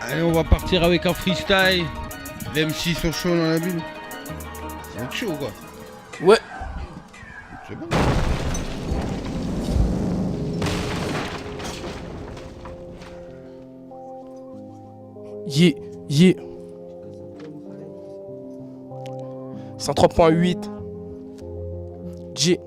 Allez, on va partir avec un freestyle. Les MC sont chauds dans la ville. C'est chaud quoi. Ouais. C'est bon. Yeah, yeah. 103.8. J.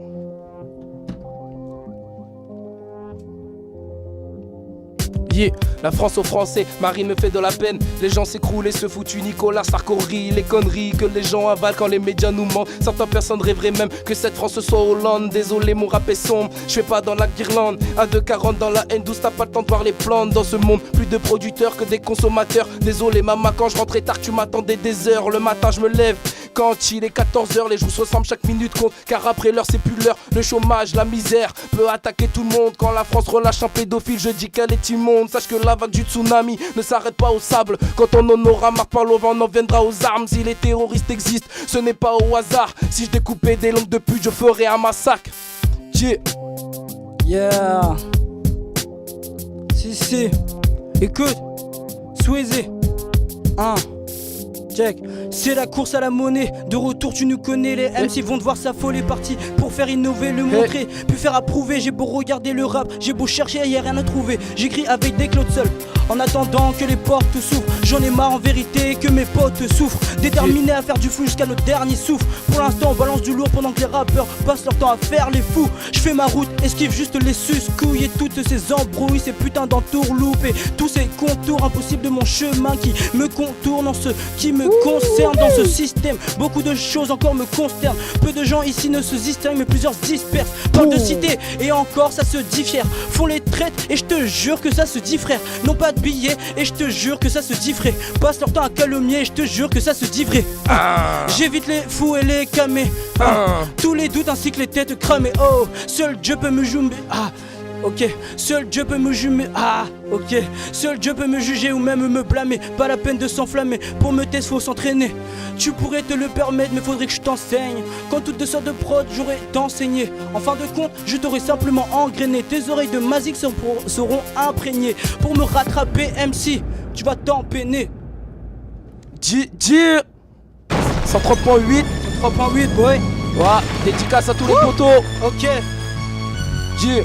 Yeah. La France aux Français, Marine me fait de la peine. Les gens s'écroulent et se foutent Nicolas Sarkozy. Les conneries que les gens avalent quand les médias nous mentent. Certaines personnes rêveraient même que cette France soit Hollande. Désolé, mon rap est sombre, je fais pas dans la guirlande. À 2,40 dans la N12, t'as pas le temps de voir les plantes. Dans ce monde, plus de producteurs que des consommateurs. Désolé maman, quand je rentrais tard, tu m'attendais des heures. Le matin, je me lève. Quand il est 14h, les jours se ressemblent, chaque minute compte. Car après l'heure, c'est plus l'heure. Le chômage, la misère peut attaquer tout le monde. Quand la France relâche un pédophile, je dis qu'elle est immonde. Sache que la vague du tsunami ne s'arrête pas au sable. Quand on en aura marre par l'auvent, on en viendra aux armes. Si les terroristes existent, ce n'est pas au hasard. Si je découpais des langues de pute, je ferais un massacre. Yeah. Yeah. Si. Écoute. Sweezy. Check. C'est la course à la monnaie. De retour, tu nous connais. Les MC vont devoir s'affoler. Parti pour faire innover, le montrer, puis faire approuver. J'ai beau regarder le rap, j'ai beau chercher, y'a rien à trouver. J'écris avec des clodes seuls. En attendant que les portes s'ouvrent, j'en ai marre en vérité que mes potes souffrent. Déterminés à faire du flou jusqu'à notre dernier souffle. Pour l'instant, on balance du lourd pendant que les rappeurs passent leur temps à faire les fous. Je fais ma route, esquive juste les suscouilles et toutes ces embrouilles, ces putains d'entourloupes et tous ces contours impossibles de mon chemin qui me contournent en ce qui me concerne dans ce système. Beaucoup de choses encore me consternent. Peu de gens ici ne se distinguent, mais plusieurs se dispersent. Parle de cité et encore ça se dit fier. Font les traites et je te jure que ça se dit frère. Non pas de billets et je te jure que ça se dit vrai. Passe leur temps à calomnier et je te jure que ça se dit vrai. J'évite les fous et les camés. Tous les doutes ainsi que les têtes cramées. Oh, seul Dieu peut me juger. Ok, seul Dieu peut me juger. Ok, seul Dieu peut me juger ou même me blâmer. Pas la peine de s'enflammer, pour me tester faut s'entraîner. Tu pourrais te le permettre mais faudrait que je t'enseigne. Quand toutes de sortes de prod j'aurais t'enseigné. En fin de compte je t'aurais simplement engrainé. Tes oreilles de Mazik seront imprégnées. Pour me rattraper MC, tu vas t'en peiner. 130.8. 3.8 boy. Ouais, dédicace à tous les potos. Ok. Yeah.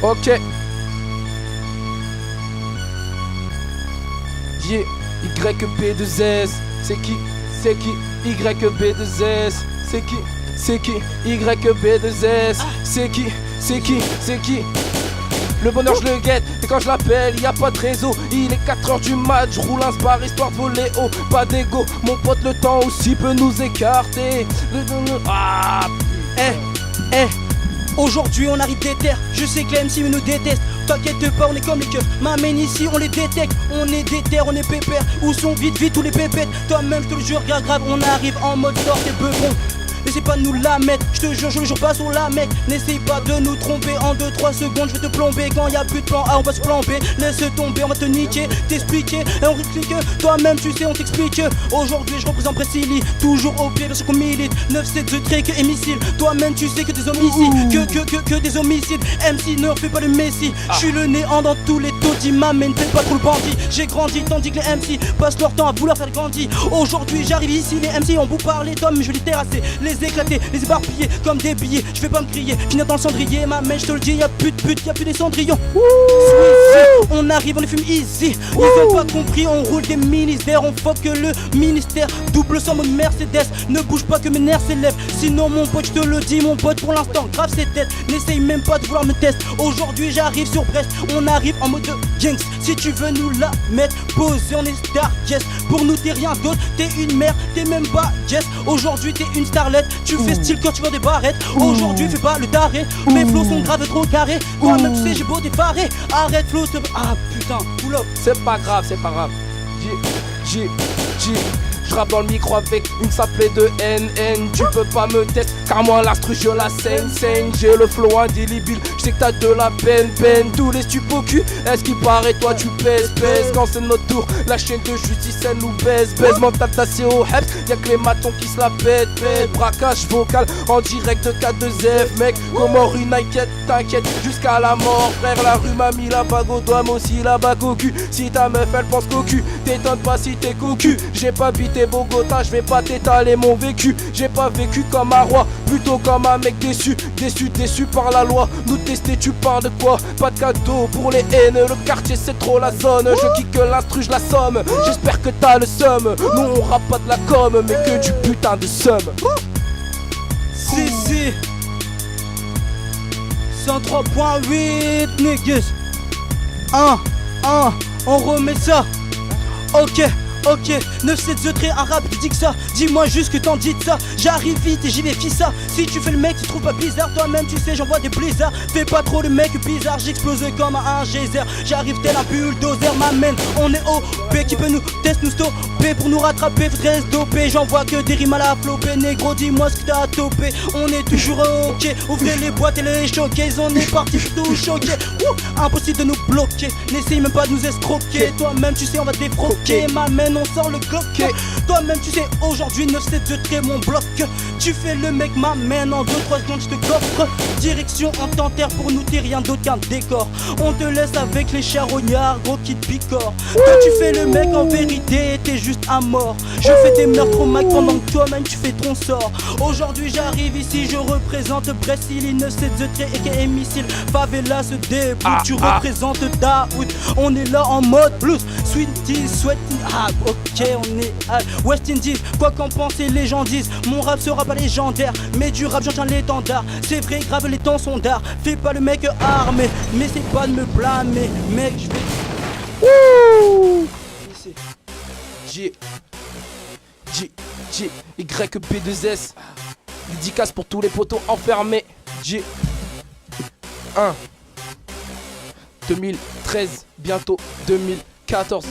Ok. Yeah. YB2S. C'est qui? C'est qui? YB2S. C'est qui? C'est qui? YB2S. C'est qui? C'est qui? C'est qui? Le bonheur je le guette, et quand je l'appelle, y a pas de réseau. Il est 4h du mat, je roule un spar histoire de voler haut. Pas d'ego, mon pote le temps aussi peut nous écarter. Aujourd'hui on arrive des terres, je sais que les MC nous détestent. T'inquiète pas, on est comme les keufs, m'amène ici, on les détecte. On est des terres, on est pépères, où sont vite tous les pépettes. Toi-même je te le jure, grave, on arrive en mode sort et beubon. N'essaie pas de nous la mettre, je te jure, je le jure pas sur la mec. N'essaye pas de nous tromper, en 2-3 secondes je vais te plomber. Quand y a plus de plan A on va se plomber. Laisse tomber, on va te niquer, t'expliquer et on réplique. Toi-même tu sais on t'explique. Aujourd'hui je représente Bressili, toujours au pied, bien sûr qu'on milite. 9-7 The Drake et missiles. Toi-même tu sais que des homicides, que des homicides. MC ne refais pas le messie. Je suis le néant dans tous les taudis, m'amène fais pas trop le bandit. J'ai grandi tandis que les MC passent leur temps à vouloir faire grandi. Aujourd'hui j'arrive ici, les MC ont beau parler, toi mais je vais les terrasser, les éclater, les éparpiller comme des billets. Je vais pas me crier, finir dans le cendrier. Ma mère je te le dis, y'a plus de pute, y'a plus des cendrillons. On arrive, on les fume easy. Ils ont pas compris, on roule des ministères. On fuck que le ministère, double sans mode Mercedes. Ne bouge pas que mes nerfs s'élèvent. Sinon mon pote je te le dis, mon pote pour l'instant grave ses têtes. N'essaye même pas de vouloir me tester. Aujourd'hui j'arrive sur Brest, on arrive en mode gangs. Si tu veux nous la mettre, posé on est star, yes. Pour nous t'es rien d'autre, t'es une mère, t'es même pas yes. Aujourd'hui t'es une starlette, tu fais style quand tu vois des barrettes. Aujourd'hui fais pas le taré, mes flots sont graves trop carrés. Toi-même tu sais j'ai beau t'effarer. Arrête flow, putain, pull up. C'est pas grave, c'est pas grave. Je J'rappe dans le micro avec une saplée de NN. Tu peux pas me tester car moi l'instru je la saigne. J'ai le flow indélébile, j'sais que t'as de la peine. Tous les stupos cul, est-ce qu'il paraît toi tu pèses. Quand c'est notre tour, la chaîne de justice elle nous baise. Mental tassé au heps, y'a que les matons qui se la pètent. Braquage vocal en direct de K2F. Mec, comment une inquiète, t'inquiète jusqu'à la mort. Frère, la rue m'a mis la bague au doigt, moi aussi la bague au cul. Si ta meuf elle pense qu'au cul, t'étonnes pas si t'es cocu. J'ai pas habité Bogota, j'vais pas t'étaler mon vécu. J'ai pas vécu comme un roi, plutôt comme un mec déçu. Déçu par la loi, nous tester tu parles de quoi? Pas de cadeau pour les haines, le quartier c'est trop la zone. Je kick l'instru, je la somme, j'espère que t'as le seum. Nous on rappe pas de la com, mais que du putain de somme. Si 103.8 niggas. On remet ça. Ok 9-7 The Trait, un rap qui dit que ça. Dis-moi juste que t'en dis de ça. J'arrive vite et j'y vais fissa. Si tu fais le mec, tu trouves pas bizarre. Toi-même tu sais j'envoie des blizzards. Fais pas trop le mec bizarre. J'explose comme un geyser. J'arrive tel un bulldozer m'amène. On est OP qui peut nous tester, nous stopper. Pour nous rattraper, faudrait se doper. J'envoie que des rimes à la flopée. Négro dis-moi ce que t'as topé. On est toujours ok. Ouvrez les boîtes et les showcases. On est parti pour tout choquer. Impossible de nous bloquer. N'essaye même pas de nous escroquer. Toi-même tu sais on va te défroquer. M'amène on sort le clock. Toi-même tu sais aujourd'hui 9-7 The Trait mon bloc. Tu fais le mec m'amène en 2-3 secondes je te coffre. Direction en terre pour nous t'es rien d'autre qu'un décor. On te laisse avec les charognards gros qui te picore. Toi tu fais le mec en vérité t'es juste un mort. Je fais des meurtres au Mac pendant que toi-même tu fais ton sort. Aujourd'hui j'arrive ici je représente Bressil 9-7 The Trait et missile. Favela se débrouille tu représentes Daoud. On est là en mode blues. Sweetie sweaty. Ok on est à West Indies. Quoi qu'en pensent les gens disent. Mon rap sera pas légendaire, mais du rap j'entends l'étendard. C'est vrai grave les temps sont d'art. Fais pas le mec armé, mais c'est pas de me blâmer. Mec je vais. Wouh J YP2S. Dédicace pour tous les poteaux enfermés. J 2013 bientôt 2014.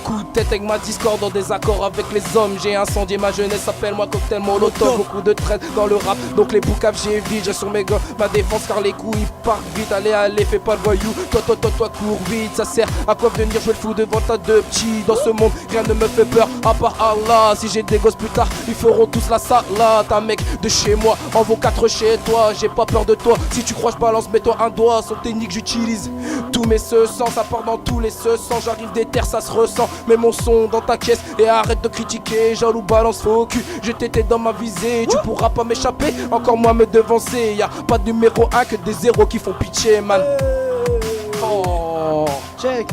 Coup de tête avec ma discorde en désaccord avec les hommes. J'ai incendié ma jeunesse, appelle-moi cocktail molotov. Beaucoup de traînes dans le rap, donc les boucaves j'évite. J'ai sur mes gars ma défense car les coups ils partent vite. Allez, fais pas le voyou, toi cours vite. Ça sert à quoi venir jouer le fou devant ta deux petits. Dans ce monde rien ne me fait peur à part Allah. Si j'ai des gosses plus tard, ils feront tous la salade. Un mec de chez moi, en vaut 4 chez toi. J'ai pas peur de toi, si tu crois je balance, mets-toi un doigt. Son technique j'utilise tous mes sens, ça part dans tous les sens. J'arrive des terres, ça se ressent. Mets mon son dans ta caisse et arrête de critiquer. Jaloux balance faux cul, je t'étais dans ma visée. Tu pourras pas m'échapper, encore moins me devancer. Y'a pas de numéro 1 que des zéros qui font pitié man. Oh. Check.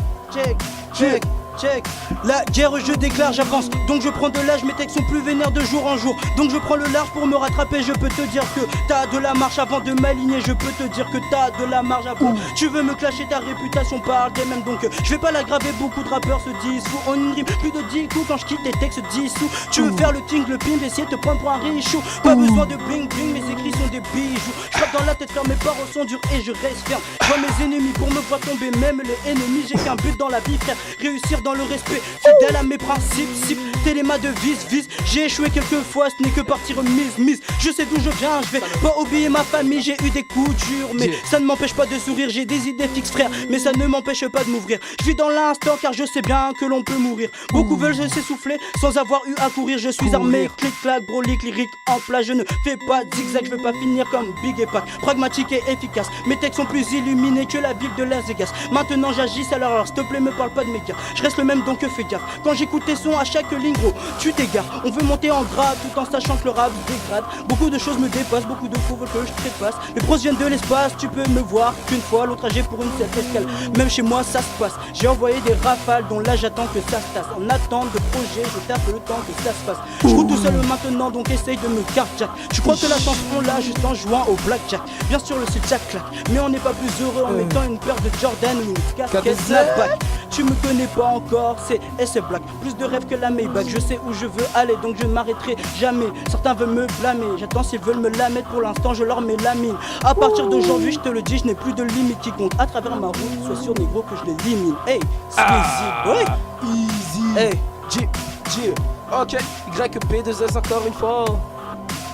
La guerre je déclare j'avance. Donc je prends de l'âge, mes textes sont plus vénères de jour en jour. Donc je prends le large pour me rattraper. Je peux te dire que t'as de la marche avant de m'aligner. Je peux te dire que t'as de la marge avant. Tu veux me clasher, ta réputation parle des mêmes. Donc je vais pas l'aggraver, beaucoup de rappeurs se disent fou. On une rime plus de 10 coups quand je quitte les textes dissous. Tu veux faire le ting, le pimp, essayer de te prendre pour un richou. Pas besoin de bling bling, mes écrits sont des bijoux. Je frappe dans la tête, mes paroles sont dures et je reste ferme. Je vois mes ennemis pour me voir tomber, même les ennemis. J'ai qu'un but dans la vie frère, réussir dans le respect, fidèle à mes principes, cible, téléma de vise. J'ai échoué quelques fois, ce n'est que partir mise. Je sais d'où je viens, je vais pas oublier ma famille. J'ai eu des coups durs, mais ça ne m'empêche pas de sourire. J'ai des idées fixes frère, mais ça ne m'empêche pas de m'ouvrir. Je vis dans l'instant car je sais bien que l'on peut mourir. Beaucoup veulent s'essouffler sans avoir eu à courir. Je suis armé, clic-clac, brolique, lyrique en plat. Je ne fais pas de zigzag, je veux pas finir comme Big et Pac. Pragmatique et efficace, mes textes sont plus illuminés que la ville de Las Vegas. Maintenant j'agis, alors s'il te plaît me parle pas de mes gars. Je reste le même donc fais gaffe. Quand j'écoute tes sons à chaque ligne gros, tu t'égares. On veut monter en grade tout en sachant que le rap se dégrade. Beaucoup de choses me dépassent, beaucoup de faux veulent que je trépasse. Les pros viennent de l'espace, tu peux me voir qu'une fois. L'autre trajet pour une seule escale, même chez moi ça se passe. J'ai envoyé des rafales dont là j'attends que ça se tasse. En attente de projet, je tape le temps que ça se passe. Je roule tout seul maintenant donc essaye de me carjack. Tu crois que la chance on l'a juste en jouant au blackjack. Bien sûr le site Jack claque, mais on n'est pas plus heureux en mettant une paire de Jordan ou une casquette snapback. tu me connais pas encore, c'est S Black. Plus de rêves que la Maybach, je sais où je veux aller donc je ne m'arrêterai jamais. Certains veulent me blâmer, j'attends s'ils veulent me la mettre, pour l'instant je leur mets la mine. À partir d'aujourd'hui je te le dis, je n'ai plus de limite qui compte à travers ma route, sois sûr négro que je l'élimine. Hey, Squeezie boy, Easy. hey. G, G, ok, YP2S encore une fois.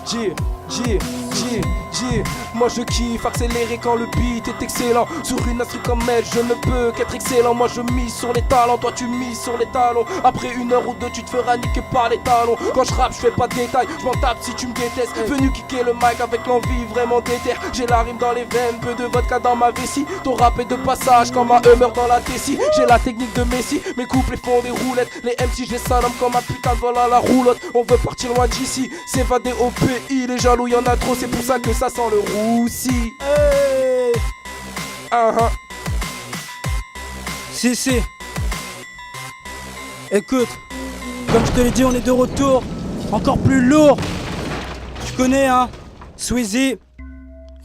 G, G, G, G. Moi je kiffe accélérer quand le beat est excellent. Sur une instru comme elle, je ne peux qu'être excellent. Moi je mise sur les talents, toi tu mises sur les talons. Après une heure ou deux, tu te feras niquer par les talons. Quand je rappe, je fais pas de détails, je m'en tape si tu me détestes. Venu kicker le mic avec l'envie vraiment déterre. J'ai la rime dans les veines, peu de vodka dans ma vessie. Ton rap est de passage quand ma meurt dans la tessie. J'ai la technique de Messi, mes couplets font des roulettes. Les MC, je les salame comme un putain de vol à la roulotte. On veut partir loin d'ici, s'évader au pays. Les jaloux, y'en a trop, c'est pour ça que ça sent le roussi. Hey. Si. Écoute, comme je te l'ai dit, on est de retour. Encore plus lourd. Tu connais, hein? Squeezie.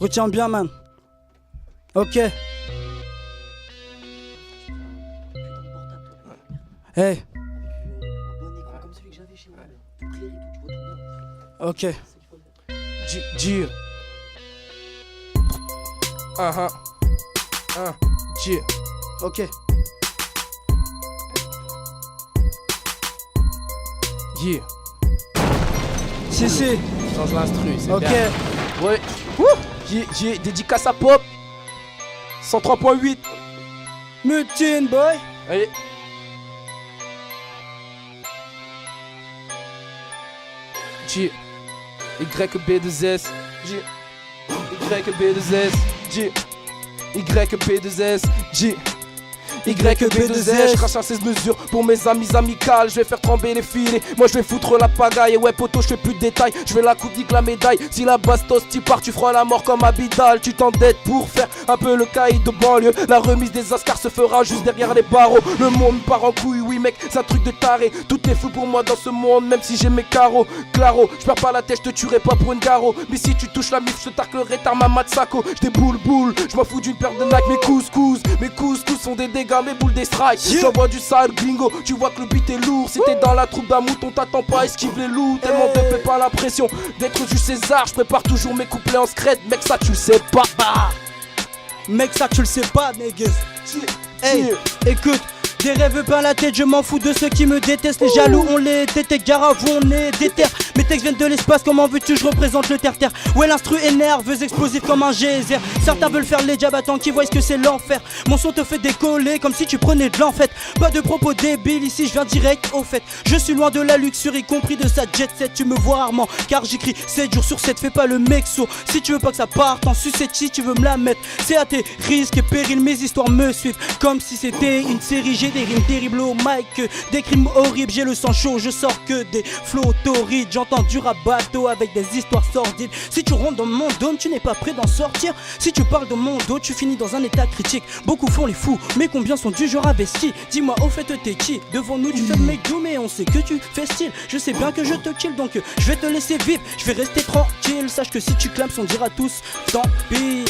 Retiens bien, man. Ok. Hey. Ok. G. G. Ok. Yeah. Si. Change l'instru, c'est Ok. bien. Ouais. J'ai dédicace à Pop. 103.8. Mutine, boy. Allez. G. YB2S. G. YB2S. G. YB2S. G. YB2S, je crache à 16 mesures pour mes amis amicales. Je vais faire trembler les filets, moi je vais foutre la pagaille. Et ouais poto, je fais plus de détails, je vais la coupe nique la médaille. Si la bastos t'y part, tu feras la mort comme Abidal. Tu t'endettes pour faire un peu le caïd de banlieue. La remise des Oscars se fera juste derrière les barreaux. Le monde part en couille, oui mec, c'est un truc de taré. Tout est fou pour moi dans ce monde, même si j'ai mes carreaux. Claro, je perds pas la tête, je te tuerai pas pour une garo. Mais si tu touches la mif, je te taclerai ta maman de saco. Je déboule boule, je m'en fous d'une paire de Nike. Mes couscous sont des dégâts, mes boules des strikes. J'envoie du sale gringo, tu vois que le beat est lourd. Si t'es dans la troupe d'un mouton, t'attends pas, esquive les loups. Tellement te fais pas l'impression d'être du César. Je prépare toujours mes couplets en scred, mec ça tu le sais pas. Mec, ça tu le sais pas, niggas. Hey, écoute, des rêves plein la tête, je m'en fous de ceux qui me détestent. Les jaloux, on les détecte, garavou, on est déter. Mes textes viennent de l'espace, comment veux-tu, je représente le terre-terre. Ouais, l'instru est nerveuse, explosif comme un geyser. Certains veulent faire les diabattants qui voient ce que c'est l'enfer. Mon son te fait décoller comme si tu prenais de l'enfête. Pas de propos débiles, ici je viens direct au fait. Je suis loin de la luxurie, compris de sa jet set. Tu me vois rarement, car j'écris 7 jours sur 7. Fais pas le mexo, si tu veux pas que ça parte en sucette, si tu veux me la mettre. C'est à tes risques et périls, mes histoires me suivent. Comme si c'était une série, j'ai des rimes terribles au mic, des crimes horribles, j'ai le sang chaud, je sors que des flots torrides. J'entends du rap bateau avec des histoires sordides. Si tu rentres dans mon dôme, tu n'es pas prêt d'en sortir. Si tu parles de mon dos, tu finis dans un état critique. Beaucoup font les fous, mais combien sont du genre investi? Dis-moi, au fait t'es qui? Devant nous tu fais le mec doux, mais on sait que tu fais style. Je sais bien que je te kill, donc je vais te laisser vivre. Je vais rester tranquille, sache que si tu clames, on dira tous tant pis.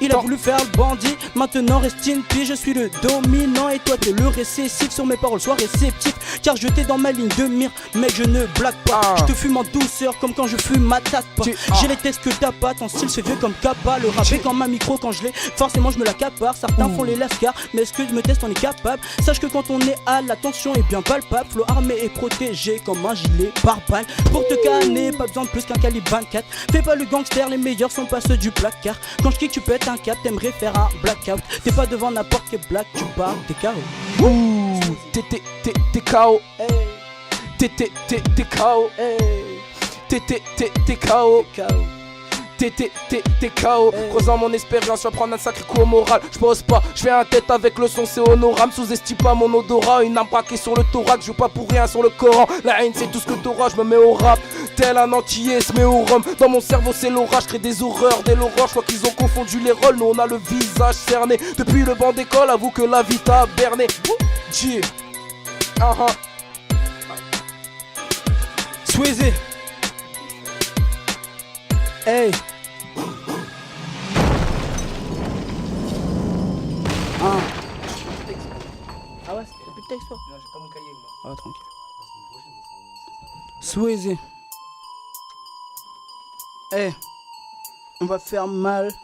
Il a voulu faire le bandit, maintenant reste in peace. Je suis le dominant et toi t'es le récessif. Sur mes paroles sois réceptif, car je t'ai dans ma ligne de mire. Mec je ne blague pas, je te fume en douceur comme quand je fume ma tasse pas. J'ai les textes que t'as pas, ton style c'est vieux comme Kappa. Le rap est comme un micro quand je l'ai, forcément je me l'accapare. Certains font les lascars, mais est-ce que je me teste on est capable? Sache que quand on est à la tension est bien palpable. Flow armé et protégé comme un gilet pare-balles. Pour te canner, pas besoin de plus qu'un calibre 24. Fais pas le gangster, les meilleurs sont pas ceux du placard. Quand je kick tu pètes un cap, t'aimerais faire un blackout. T'es pas devant n'importe quel black, tu pars, t'es KO. Ouh, t'es KO. T'es KO. T'es KO. T'es KO. Creusant mon expérience, je vais prendre un sacré coup au moral. Je pose pas, je fais un tête avec le son, c'est honorable. Sous-estime pas mon odorat, une arme braquée sur le thorax. Je joue pas pour rien sur le Coran. La haine c'est tout ce que t'auras, je me mets au rap. Tel un antillais se met au rhum. Dans mon cerveau c'est l'orage, crée des horreurs, dès l'aurore. Je crois qu'ils ont confondu les rôles, nous on a le visage cerné. Depuis le banc d'école, avoue que la vie t'a berné. G. Squeezie. Hey. texte, toi? Non, j'ai pas mon cahier, moi. Ah, tranquille. Sweezy. Eh, on va faire mal.